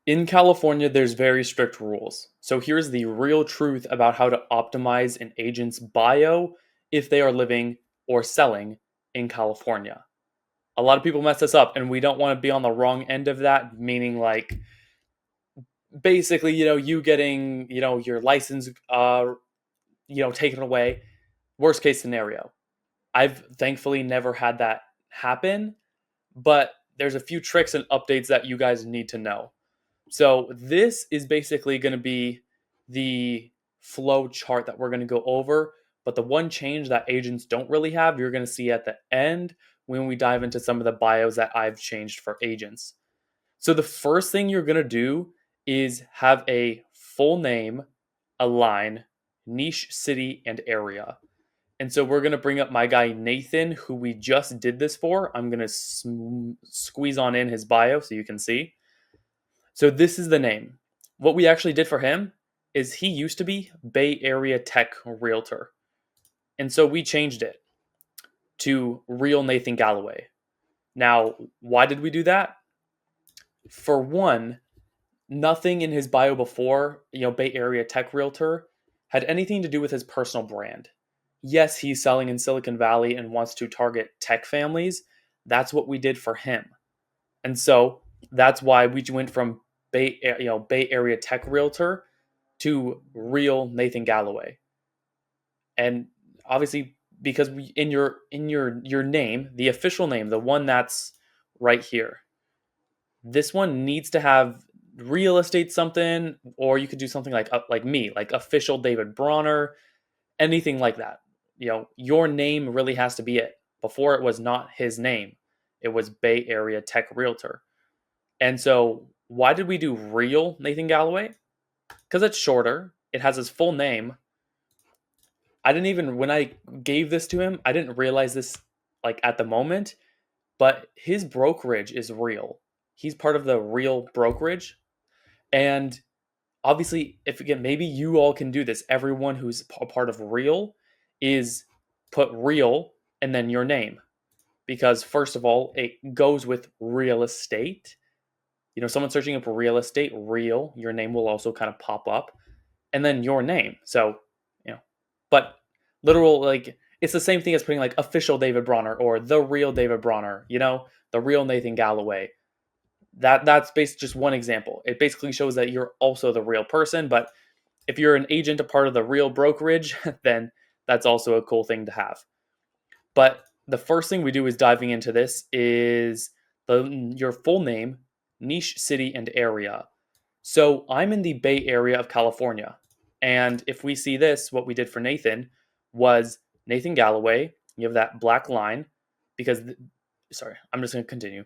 In California, there's very strict rules. So here's the real truth about how to optimize an agent's bio if they are living or selling in California. A lot of people mess this up, and we don't want to be on the wrong end of that, meaning like basically, you getting, your license, taken away. Worst case scenario. I've thankfully never had that happen, but there's a few tricks and updates that you guys need to know. So this is basically going to be the flow chart that we're going to go over. But the one change that agents don't really have, you're going to see at the end when we dive into some of the bios that I've changed for agents. So the first thing you're going to do is have a full name, a line, niche, city, and area. And so we're going to bring up my guy Nathan, who we just did this for. I'm going to squeeze on in his bio so you can see. So this is the name. What we actually did for him is he used to be Bay Area Tech Realtor. And so we changed it to Real Nathan Galloway. Now, why did we do that? For one, nothing in his bio before, Bay Area Tech Realtor had anything to do with his personal brand. Yes, he's selling in Silicon Valley and wants to target tech families. That's what we did for him. And so that's why we went from Bay Area Tech Realtor to Real Nathan Galloway. And obviously, because in your name, the official name, the one that's right here, this one needs to have real estate something, or you could do something like me, like official David Bronner, anything like that. Your name really has to be it. Before it was not his name, it was Bay Area Tech Realtor. And so, why did we do Real Nathan Galloway? Because it's shorter. It has his full name. I didn't even, when I gave this to him, I didn't realize this like at the moment, but his brokerage is Real. He's part of the Real brokerage. And obviously, if again, maybe you all can do this, everyone who's a part of Real is put Real and then your name. Because first of all, it goes with real estate. Someone searching up real estate, Real, your name will also kind of pop up, and then your name. So, but literal, like, it's the same thing as putting like official David Bronner or the real David Bronner, the real Nathan Galloway. That's based just one example. It basically shows that you're also the real person, but if you're an agent, a part of the Real brokerage, then that's also a cool thing to have. But the first thing we do is diving into this is your full name, niche, city, and area. So I'm in the Bay Area of California. And if we see this, what we did for Nathan was Nathan Galloway. You have that black line because, sorry, I'm just going to continue.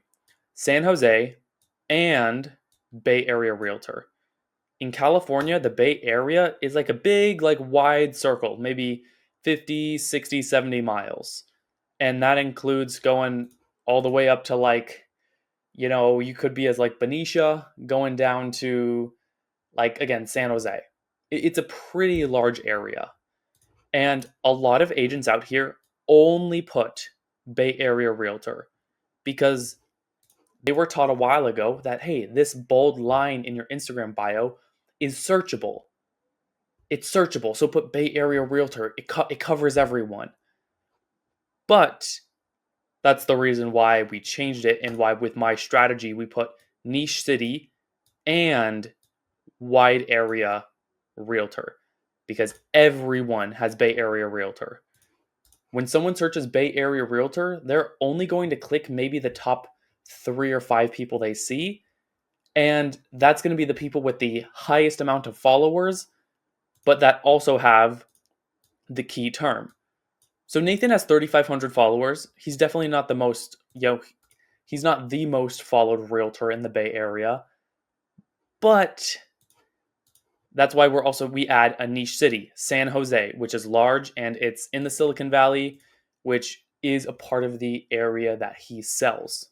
San Jose and Bay Area Realtor. In California, the Bay Area is like a big, like wide circle, maybe 50, 60, 70 miles. And that includes going all the way up to like, you could be as like Benicia going down to like, again, San Jose. It's a pretty large area. And a lot of agents out here only put Bay Area Realtor because they were taught a while ago that, hey, this bold line in your Instagram bio is searchable. It's searchable. So put Bay Area Realtor. It covers everyone. But that's the reason why we changed it and why with my strategy we put niche city and wide area realtor because everyone has Bay Area Realtor. When someone searches Bay Area Realtor, they're only going to click maybe the top 3 or 5 people they see. And that's going to be the people with the highest amount of followers, but that also have the key term. So Nathan has 3,500 followers. He's definitely not the most, he's not the most followed realtor in the Bay Area, but that's why we add a niche city, San Jose, which is large and it's in the Silicon Valley, which is a part of the area that he sells.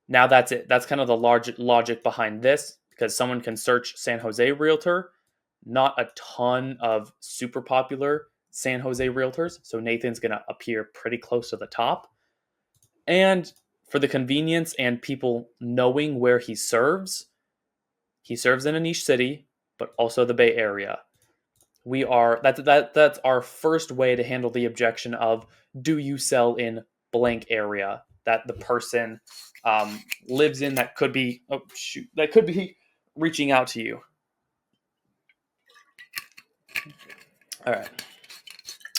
Now that's it. That's kind of the large logic behind this because someone can search San Jose realtor, not a ton of super popular San Jose realtors. So Nathan's going to appear pretty close to the top. And for the convenience and people knowing where he serves, He serves in a niche city, but also the Bay Area. That's our first way to handle the objection of, do you sell in blank area that the person lives in, that could be, oh shoot, that could be reaching out to you. All right,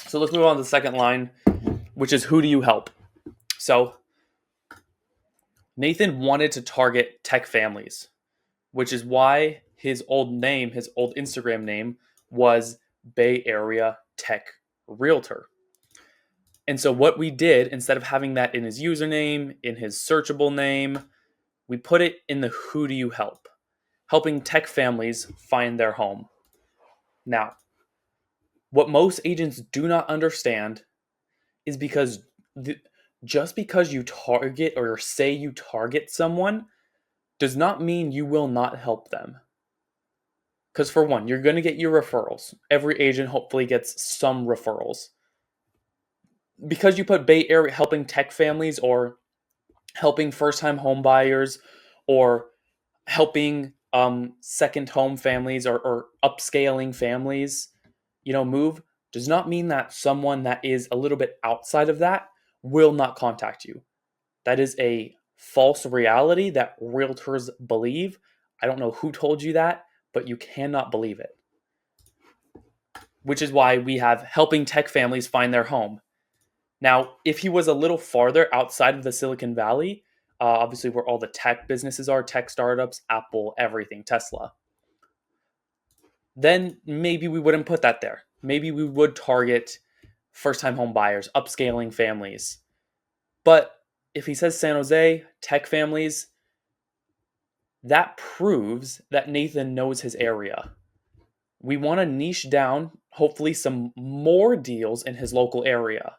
so let's move on to the second line, which is, who do you help? So Nathan wanted to target tech families, which is why his old Instagram name was Bay Area Tech Realtor. And so what we did, instead of having that in his username, in his searchable name, we put it in the who do you help, helping tech families find their home. Now, what most agents do not understand is just because you target or say you target someone does not mean you will not help them. Because for one, you're going to get your referrals. Every agent hopefully gets some referrals. Because you put Bay Area helping tech families, or helping first-time home buyers, or helping second home families, or upscaling families, move, does not mean that someone that is a little bit outside of that will not contact you. That is a false reality that realtors believe. I don't know who told you that, but you cannot believe it. Which is why we have helping tech families find their home. Now, if he was a little farther outside of the Silicon Valley, obviously where all the tech businesses are, tech startups, Apple, everything, Tesla, then maybe we wouldn't put that there. Maybe we would target first-time home buyers, upscaling families. But if he says San Jose, tech families, that proves that Nathan knows his area. We want to niche down, hopefully, some more deals in his local area.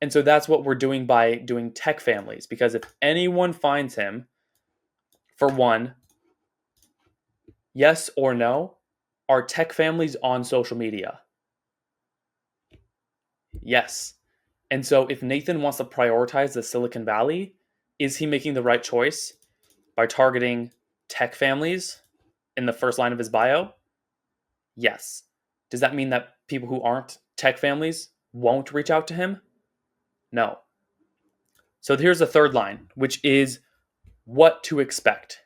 And so that's what we're doing by doing tech families, because if anyone finds him, for one, yes or no, are tech families on social media? Yes. And so if Nathan wants to prioritize the Silicon Valley, is he making the right choice by targeting tech families in the first line of his bio? Yes. Does that mean that people who aren't tech families won't reach out to him? No. So here's the third line, which is what to expect.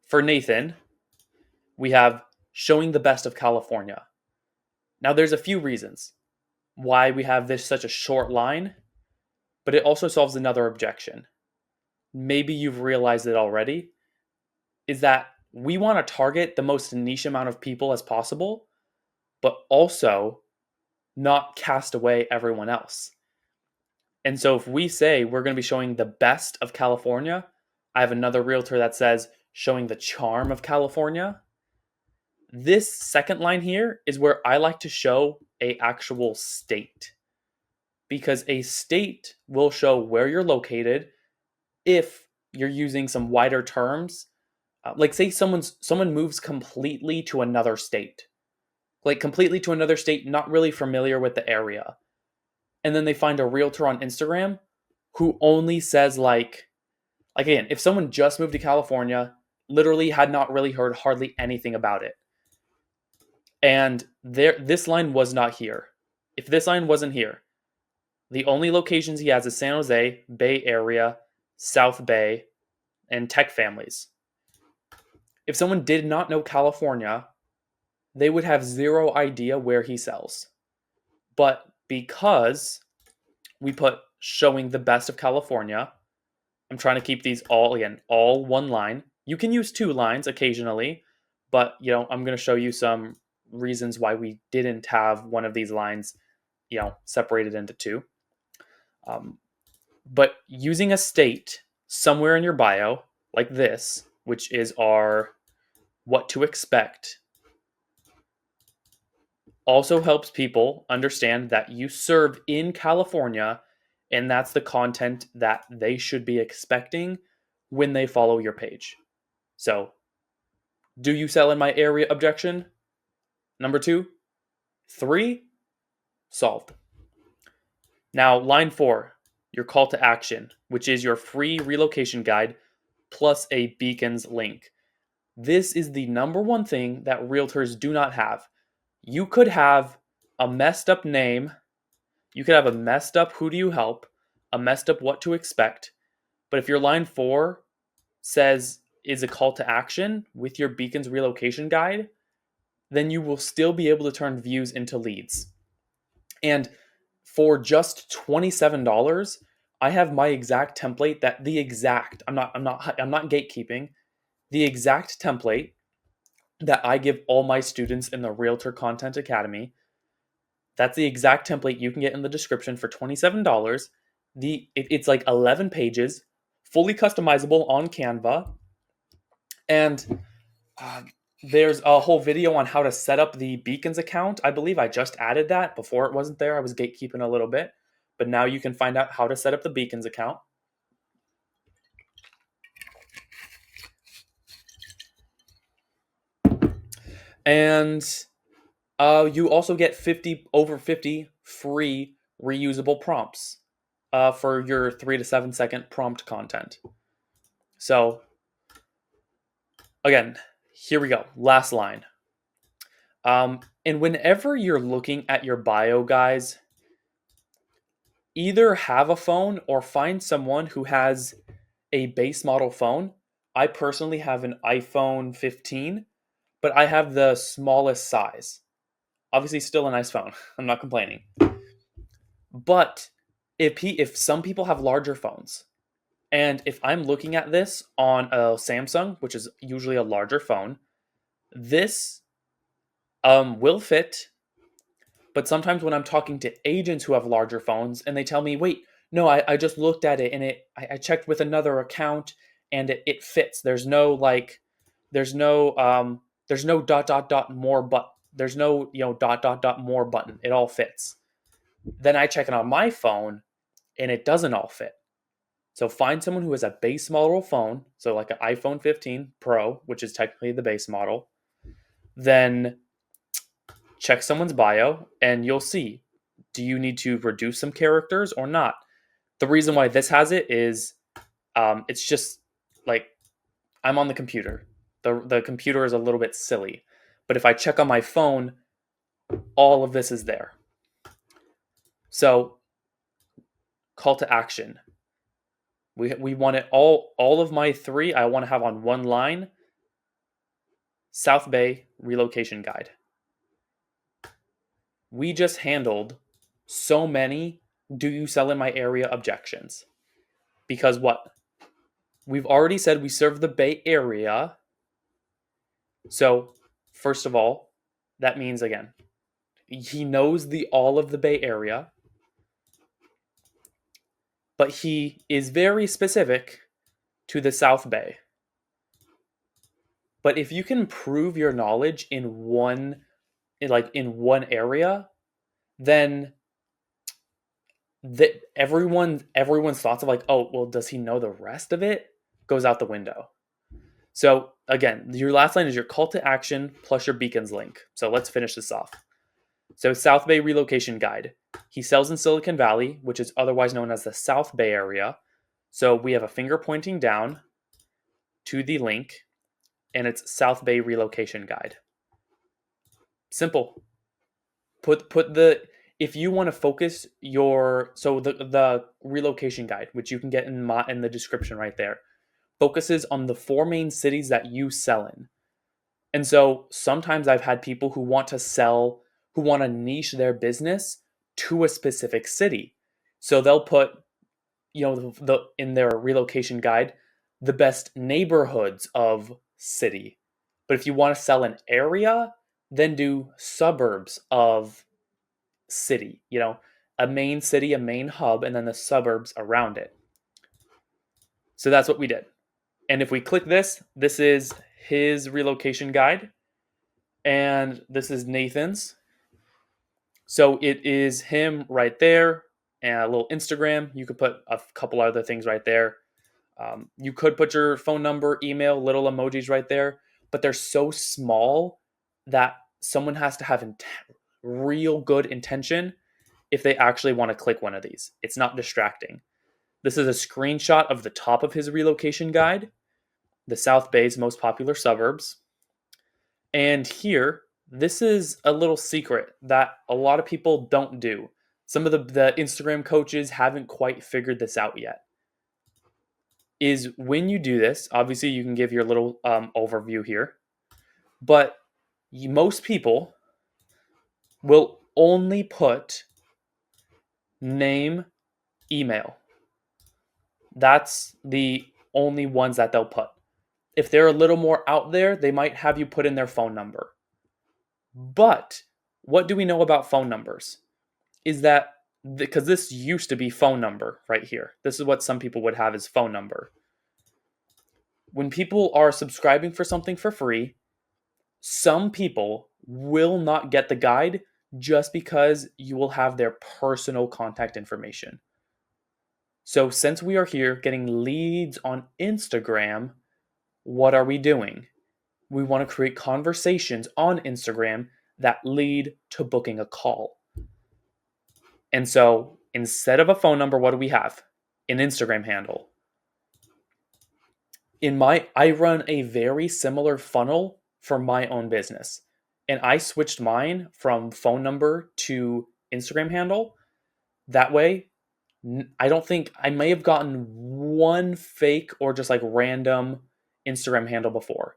For Nathan, we have showing the best of California. Now, there's a few reasons why we have this such a short line, but it also solves another objection. Maybe you've realized it already, is that we want to target the most niche amount of people as possible, but also not cast away everyone else. And so if we say we're going to be showing the best of California, I have another realtor that says showing the charm of California. This second line here is where I like to show a actual state, because a state will show where you're located if you're using some wider terms. Like say someone moves completely to another state, not really familiar with the area. And then they find a realtor on Instagram who only says like again, if someone just moved to California, literally had not really heard hardly anything about it, and this line was not here. If this line wasn't here, the only locations he has is San Jose, Bay Area, South Bay, and tech families. If someone did not know California, they would have zero idea where he sells. But because we put showing the best of California, I'm trying to keep these all one line. You can use two lines occasionally, but I'm going to show you some reasons why we didn't have one of these lines, separated into two. But using a state somewhere in your bio, like this, which is our what to expect, also helps people understand that you serve in California, and that's the content that they should be expecting when they follow your page. So, do you sell in my area objection? Number 2. 3, solved. Now, line 4, your call to action, which is your free relocation guide plus a beacons link. This is the number one thing that realtors do not have. You could have a messed up name, you could have a messed up who do you help, a messed up what to expect, but if your line 4 says is a call to action with your Beacon's relocation guide, then you will still be able to turn views into leads. And for just $27, I have my exact template that the exact I'm not gatekeeping, the exact template that I give all my students in the Realtor Content Academy. That's the exact template you can get in the description for $27. It's like 11 pages, fully customizable on Canva, and uh, there's a whole video on how to set up the Beacons account. I believe I just added that. Before it wasn't there. I was gatekeeping a little bit, but now you can find out how to set up the Beacons account. And you also get over 50 free reusable prompts for your 3 to 7 second prompt content. So again, here we go. Last line. And whenever you're looking at your bio, guys, either have a phone or find someone who has a base model phone. I personally have an iPhone 15, but I have the smallest size. Obviously, still a nice phone. I'm not complaining. But if some people have larger phones, and if I'm looking at this on a Samsung, which is usually a larger phone, this will fit. But sometimes when I'm talking to agents who have larger phones and they tell me, wait, no, I just looked at it and I checked with another account and it fits. There's no dot dot dot more, but there's no, dot dot dot more button. It all fits. Then I check it on my phone and it doesn't all fit. So find someone who has a base model phone, so like an iPhone 15 Pro, which is technically the base model. Then check someone's bio and you'll see, do you need to reduce some characters or not? The reason why this has it is it's just like I'm on the computer. The computer is a little bit silly. But if I check on my phone, all of this is there. So call to action. We want it all of my 3 I want to have on one line. South Bay Relocation Guide. We just handled so many do you sell in my area objections. Because what? We've already said we serve the Bay Area. So, first of all, that means again, he knows all of the Bay Area, but he is very specific to the South Bay. But if you can prove your knowledge in one area, then that everyone's thoughts of like, oh, well, does he know the rest of it, goes out the window. So again, your last line is your call to action plus your Beacons link. So let's finish this off. So South Bay Relocation Guide. He sells in Silicon Valley, which is otherwise known as the South Bay area. So we have a finger pointing down to the link, and it's South Bay Relocation Guide. Simple. If you want to focus the relocation guide, which you can get in the description right there, focuses on the 4 main cities that you sell in. And so sometimes I've had people who want to niche their business to a specific city. So they'll put, in their relocation guide, the best neighborhoods of city. But if you want to sell an area, then do suburbs of city, a main city, a main hub, and then the suburbs around it. So that's what we did. And if we click this is his relocation guide, and this is Nathan's. So it is him right there, and a little Instagram. You could put a couple other things right there. You could put your phone number, email, little emojis right there, but they're so small that someone has to have real good intention if they actually want to click one of these. It's not distracting. This is a screenshot of the top of his relocation guide. the South Bay's most popular suburbs. And here, this is a little secret that a lot of people don't do. Some of the Instagram coaches haven't quite figured this out yet. Is when you do this, obviously you can give your little overview here, but most people will only put name, email. That's the only ones that they'll put. If they're a little more out there, they might have you put in their phone number. But what do we know about phone numbers? Is that because this used to be phone number right here. This is what some people would have as phone number. When people are subscribing for something for free, some people will not get the guide just because you will have their personal contact information. So, since we are here getting leads on Instagram, what are we doing? We want to create conversations on Instagram that lead to booking a call. And so, instead of a phone number, what do we have? An Instagram handle. I run a very similar funnel for my own business. And I switched mine from phone number to Instagram handle. That way, I don't think I may have gotten one fake or just like random Instagram handle before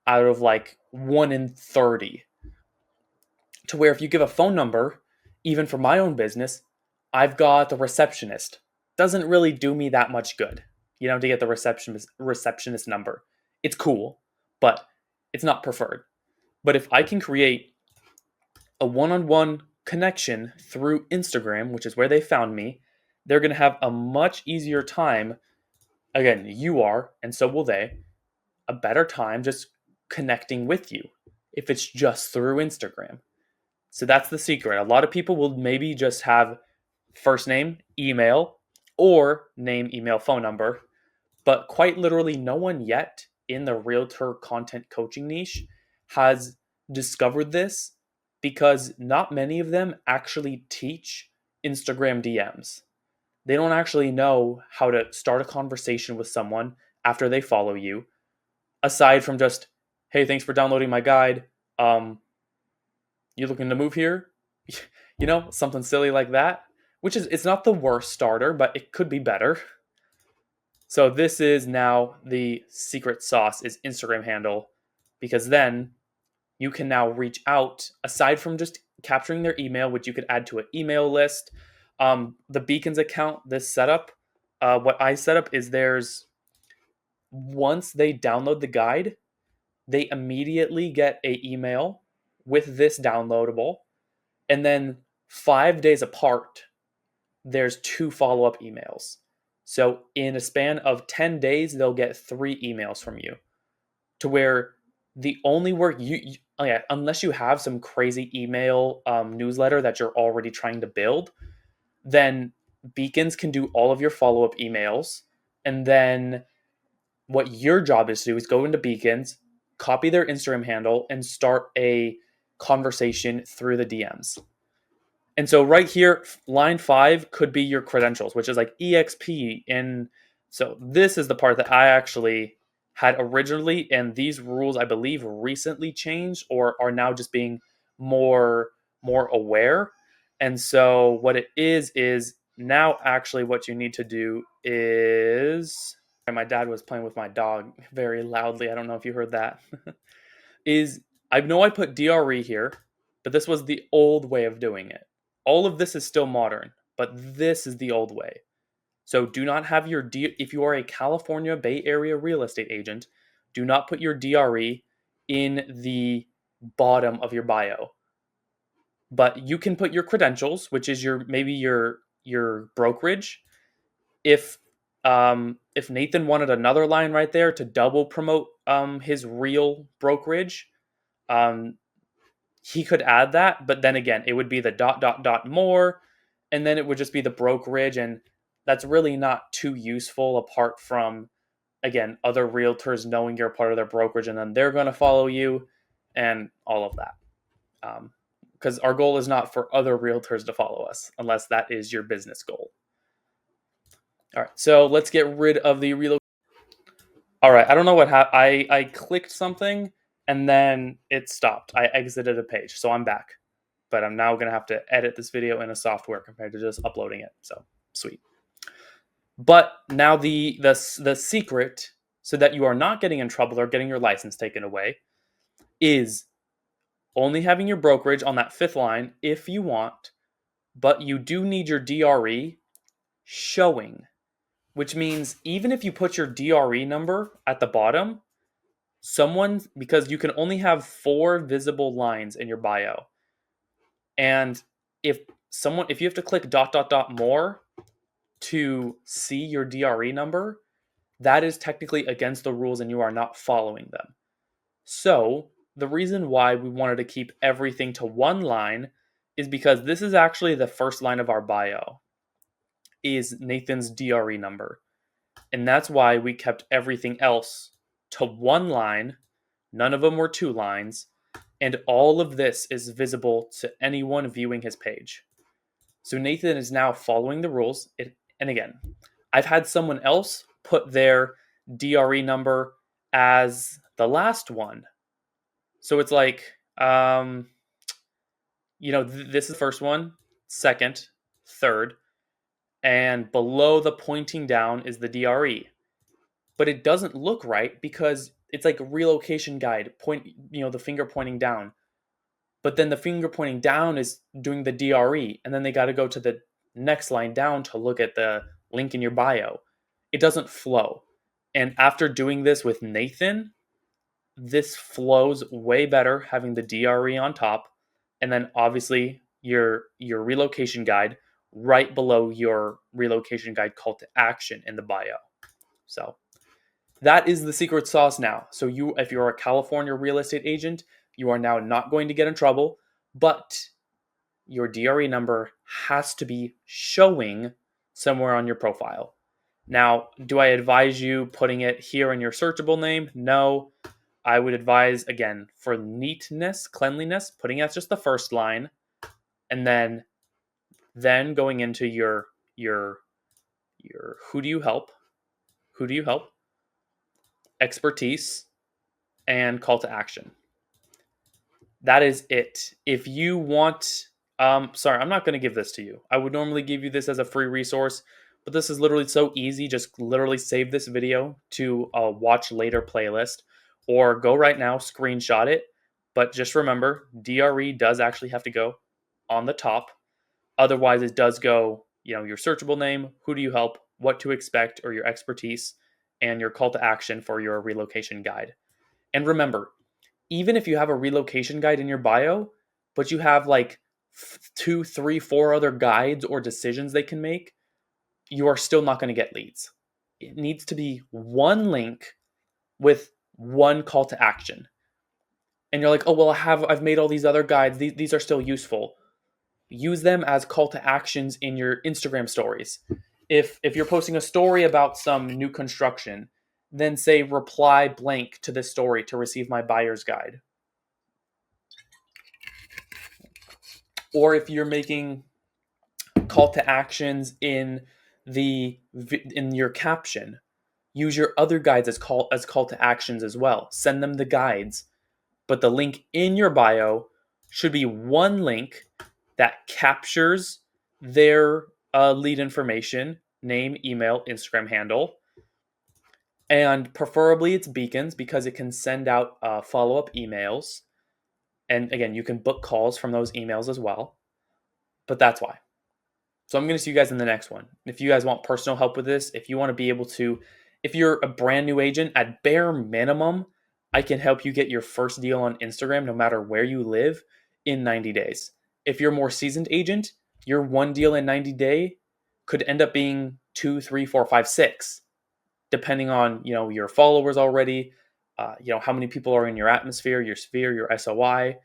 out of like 1 in 30. To where if you give a phone number, even for my own business, I've got the receptionist. Doesn't really do me that much good, to get the receptionist number. It's cool, but it's not preferred. But if I can create a one-on-one connection through Instagram, which is where they found me, they're going to have a much easier time. Again, you are, and so will they, a better time just connecting with you if it's just through Instagram. So that's the secret. A lot of people will maybe just have first name, email, or name, email, phone number, but quite literally no one yet in the realtor content coaching niche has discovered this because not many of them actually teach Instagram DMs. They don't actually know how to start a conversation with someone after they follow you, aside from just, hey, thanks for downloading my guide. You looking to move here? Something silly like that, which is, it's not the worst starter, but it could be better. So this is now the secret sauce is Instagram handle, because then you can now reach out aside from just capturing their email, which you could add to an email list. The Beacons account, this setup, what I set up is once they download the guide, they immediately get an email with this downloadable. And then 5 days apart, there's 2 follow-up emails. So in a span of 10 days, they'll get 3 emails from you. To where the only work unless you have some crazy email newsletter that you're already trying to build, then Beacons can do all of your follow-up emails. And then what your job is to do is go into Beacons, copy their Instagram handle, and start a conversation through the DMs. And so right here, line 5 could be your credentials, which is like EXP. And so this is the part that I actually had originally, and these rules I believe recently changed or are now just being more aware. And so what it is now actually what you need to do is, and my dad was playing with my dog very loudly. I don't know if you heard that. Is I know I put DRE here, but this was the old way of doing it. All of this is still modern, but this is the old way. So do not have if you are a California Bay Area real estate agent, do not put your DRE in the bottom of your bio. But you can put your credentials, which is maybe your brokerage. If Nathan wanted another line right there to double promote his real brokerage, he could add that, but then again, it would be the ... more, and then it would just be the brokerage, and that's really not too useful apart from, again, other realtors knowing you're part of their brokerage, and then they're going to follow you, and all of that. Because our goal is not for other realtors to follow us, unless that is your business goal. All right, so let's get rid of the relocation. All right, I don't know what happened. I clicked something and then it stopped. I exited a page, so I'm back. But I'm now gonna have to edit this video in a software compared to just uploading it. So sweet. But now the secret, so that you are not getting in trouble or getting your license taken away, is only having your brokerage on that fifth line if you want, but you do need your DRE showing, which means even if you put your DRE number at the bottom, someone, because you can only have 4 visible lines in your bio. And if if you have to click dot dot dot more to see your DRE number, that is technically against the rules and you are not following them. So, the reason why we wanted to keep everything to one line is because this is actually the first line of our bio is Nathan's DRE number. And that's why we kept everything else to one line. None of them were 2 lines, and all of this is visible to anyone viewing his page. So Nathan is now following the rules. And again, I've had someone else put their DRE number as the last one. So it's like, this is the first one, second, third, and below the pointing down is the DRE. But it doesn't look right because it's like a relocation guide, the finger pointing down. But then the finger pointing down is doing the DRE, and then they got to go to the next line down to look at the link in your bio. It doesn't flow. And after doing this with Nathan, this flows way better having the DRE on top, and then obviously your relocation guide right below your relocation guide call to action in the bio. So that is the secret sauce now. So if you're a California real estate agent, you are now not going to get in trouble, but your DRE number has to be showing somewhere on your profile. Now, do I advise you putting it here in your searchable name? No. I would advise, again, for neatness, cleanliness, putting it as just the first line, and then going into your who do you help, expertise, and call to action. That is it. If you want, sorry, I'm not going to give this to you. I would normally give you this as a free resource, but this is literally so easy. Just literally save this video to a watch later playlist or go right now, screenshot it. But just remember, DRE does actually have to go on the top. Otherwise, it does go, your searchable name, who do you help, what to expect, or your expertise, and your call to action for your relocation guide. And remember, even if you have a relocation guide in your bio, but you have like 2, 3, 4 other guides or decisions they can make, you are still not going to get leads. It needs to be one link with one call to action. And you're like, oh, well, I've made all these other guides. These are still useful. Use them as call to actions in your Instagram stories. If you're posting a story about some new construction, then say reply blank to this story to receive my buyer's guide. Or if you're making call to actions in your caption, use your other guides as call to actions as well. Send them the guides, but the link in your bio should be one link that captures their lead information, name, email, Instagram handle, and preferably it's beacons because it can send out follow-up emails. And again, you can book calls from those emails as well. But that's why. So I'm going to see you guys in the next one. If you guys want personal help with this, if you want to be able to, if you're a brand new agent, at bare minimum, I can help you get your first deal on Instagram no matter where you live in 90 days. If you're a more seasoned agent, your one deal in 90 days could end up being 2, 3, 4, 5, 6, depending on, your followers already, how many people are in your atmosphere, your sphere, your SOI.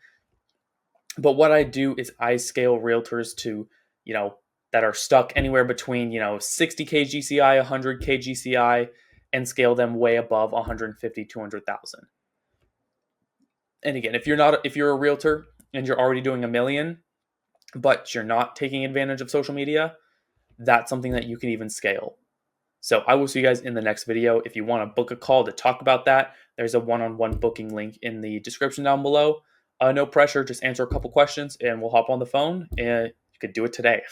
But what I do is I scale realtors to, that are stuck anywhere between, 60K GCI, 100K GCI, and scale them way above 150, 200,000. And again, if you're a realtor and you're already doing a million, but you're not taking advantage of social media, that's something that you can even scale. So I will see you guys in the next video. If you want to book a call to talk about that, there's a one-on-one booking link in the description down below. No pressure, just answer a couple questions and we'll hop on the phone and you could do it today.